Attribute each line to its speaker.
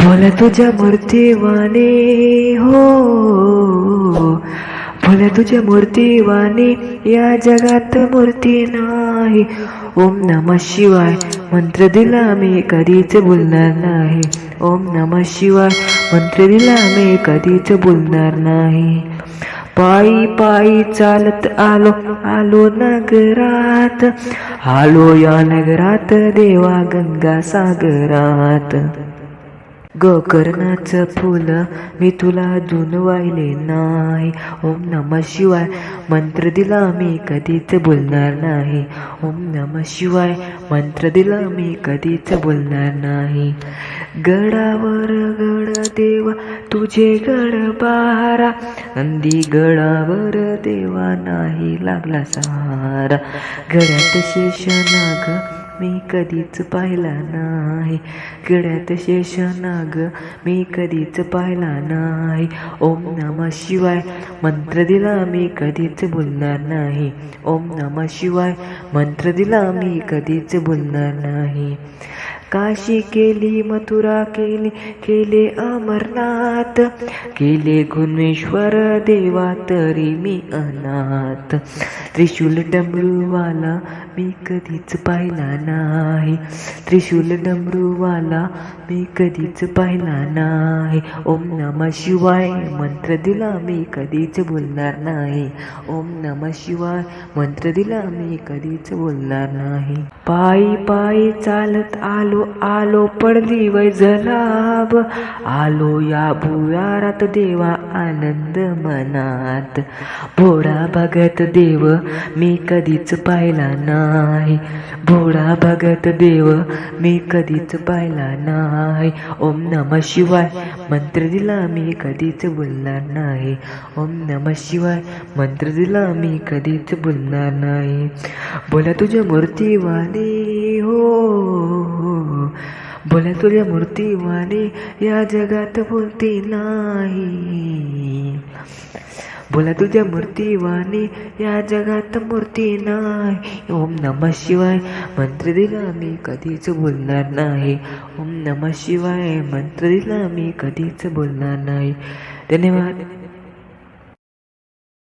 Speaker 1: भोला तुझ्या मूर्तीवाने हो, भोला तुझ्या मूर्तीवाने या जगात मूर्ती नाही. ओम नमः शिवाय मंत्र दिला मी कधीच बोलणार नाही. ओम नमः शिवाय मंत्र दिला मी कधीच बोलणार नाही. पायी पायी चालत आलो आलो नगरात, आलो या नगरात देवा गंगा सागरात. गोकर्णाचं फुल मी तुला अजून वाहिले नाही. ओम नमः शिवाय मंत्र दिला मी कधीच बोलणार नाही. ओम नमः शिवाय मंत्र दिला मी कधीच बोलणार नाही. गडावर गड देवा तुझे गड बारा, नंदी गडावर देवा नाही लागला सहारा. गड्यात शेषनाग मी कधीच पाहिला नाही. गड्यात शेषनाग मी कधीच पाहिला नाही. ओम नमः शिवाय मंत्र दिला मी कधीच बोलणार नाही. ओम नमः शिवाय मंत्र दिला मी कधीच बोलणार नाही. काशी केली मथुरा केली केले अमरनाथ, केले गुणेश्वर देवा तरी मी अनाथ. त्रिशूल डमरूवाला मी कधीच पाहिला नाही. त्रिशूल डमरूवाला मी कधीच पाहिला नाही. ओम नमः शिवाय मंत्र दिला मी कधीच बोलणार नाही. ओम नमः शिवाय मंत्र दिला मी कधीच बोलणार नाही. पायी पायी चालत आलो आलो पडली वै जलाब, आलो या भुयारात देवा आनंद मनात. भोळा भगत देव मी कधीच पाहिला नाही. भोळा भगत देव मी कधीच पाहिला नाही. ओम नमः शिवाय मंत्र दिला मी कधीच बोलणार नाही. ओम नमः शिवाय मंत्र दिला मी कधीच बोलणार नाही. बोला तुझ्या मूर्तीवाने हो, बोला तुझ्या मूर्तीवाने या जगात बोलती नाही. बोला तुझ्या मूर्तीवाने या जगात मूर्ती नाही. ओम नमः शिवाय मंत्र दिला मी कधीच बोलणार नाही. ओम नमः शिवाय मंत्र दिला मी कधीच बोलणार नाही. धन्यवाद.